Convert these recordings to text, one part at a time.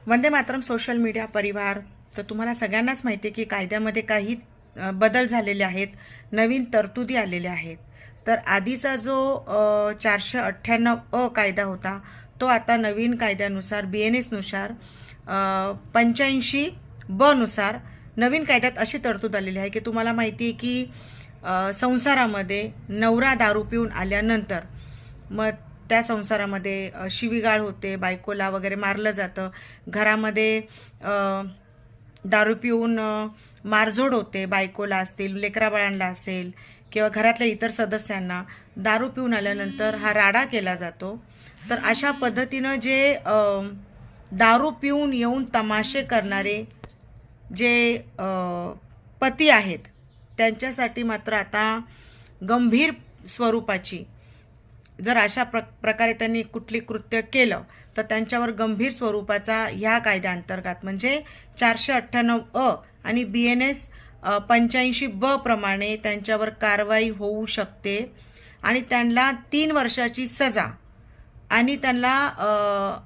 Vande Mataram social media परिवार. तर तुम्हाला सगळ्यांनाच माहिती आहे की कायद्यामध्ये काही बदल झालेले आहेत, नवीन तरतुदी आलेल्या आहेत. तर आधीचा जो 498 कायदा होता तो आता नवीन कायद्यानुसार BNS नुसार 85 नुसार नवीन कायद्यात अशी तरतूद आलेली आहे की तुम्हाला माहिती आहे की संसारामध्ये नवरा दारू पिऊन आल्यानंतर मग त्या संसारामध्ये शिवीगाळ होते, बायकोला वगैरे मारलं जातं, घरामध्ये दारू पिऊन मारझोड होते, बायकोला असतील, लेकराबाळांना असेल किंवा घरातल्या इतर सदस्यांना दारू पिऊन आल्यानंतर हा राडा केला जातो. तर अशा पद्धतीनं जे दारू पिऊन येऊन तमाशे करणारे जे पती आहेत त्यांच्यासाठी मात्र आता गंभीर स्वरूपाची जर अशा प्रकारे त्यांनी कुठली कृत्य केलं तर त्यांच्यावर गंभीर स्वरूपाचा ह्या कायद्याअंतर्गत म्हणजे 498 आणि BNS 85 प्रमाणे त्यांच्यावर कारवाई होऊ शकते आणि त्यांना 3 वर्षाची सजा आणि त्यांना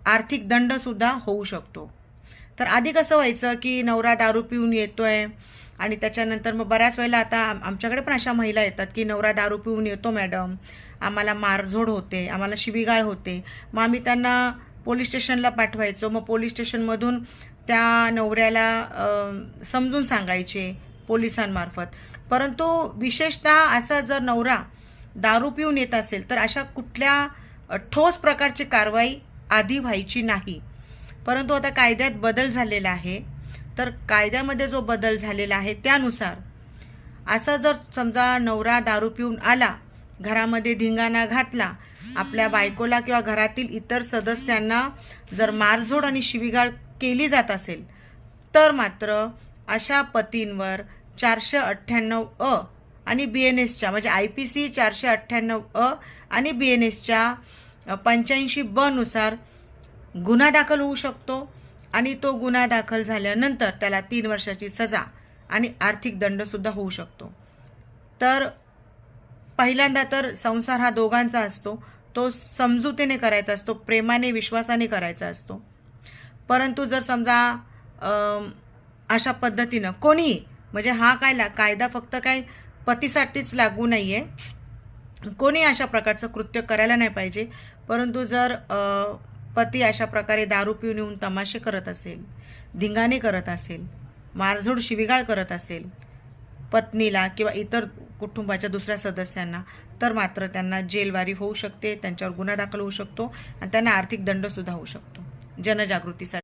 आर्थिक दंड सुद्धा होऊ शकतो. तर आधी कसं व्हायचं की नवरा दारू पिऊन येतोय आणि त्याच्यानंतर मग बऱ्याच वेळेला आता आमच्याकडे पण अशा महिला येतात की नवरा दारू पिऊन येतो मॅडम, आम्हाला मारझोड होते, आम्हाला शिवीगाळ होते. मग आम्ही त्यांना पोलीस स्टेशनला पाठवायचो. मग पोलीस स्टेशनमधून त्या नवऱ्याला समजून सांगायचे पोलिसांमार्फत. परंतु विशेषतः असा जर नवरा दारू पिऊन येत असेल तर अशा कुठल्या ठोस प्रकारची कारवाई आधी व्हायची नाही. परंतु आता कायद्यात बदल झालेला आहे. तर कायद्यामध्ये जो बदल झालेला आहे त्यानुसार असा जर समजा नवरा दारू पिऊन आला, घरामध्ये धिंगाणा घातला, आपल्या बायकोला किंवा घरातील इतर सदस्यांना जर मारझोड आणि शिवीगाळ केली जात असेल तर मात्र अशा पतींवर 498 आणि BNSच्या म्हणजे IPC 498 आणि BNSच्या 85 नुसार गुन्हा दाखल होऊ शकतो आणि तो गुन्हा दाखल झाल्यानंतर त्याला 3 वर्षाची सजा आणि आर्थिक दंड सुद्धा होऊ शकतो. तर पहिल्यांदा तर संसार हा दोघांचा असतो, तो समजुतीने करायचा असतो, प्रेमाने विश्वासाने करायचा असतो. परंतु जर समजा अशा पद्धतीनं कोणी म्हणजे हा कायदा फक्त काय पतीसाठीच लागू नाहीये, कोणी अशा प्रकारचं कृत्य करायला नाही पाहिजे. परंतु जर पती अशा प्रकारे दारू पिऊन येऊन तमाशे करत असेल, धिंगाणे करत असेल, मारझोड शिवीगाळ करत असेल पत्नीला किंवा इतर कुटुंबाच्या दुसऱ्या सदस्यांना तर मात्र त्यांना जेलवारी होऊ शकते, त्यांच्यावर गुन्हा दाखल होऊ शकतो आणि त्यांना आर्थिक दंड सुद्धा होऊ शकतो. जनजागृतीसाठी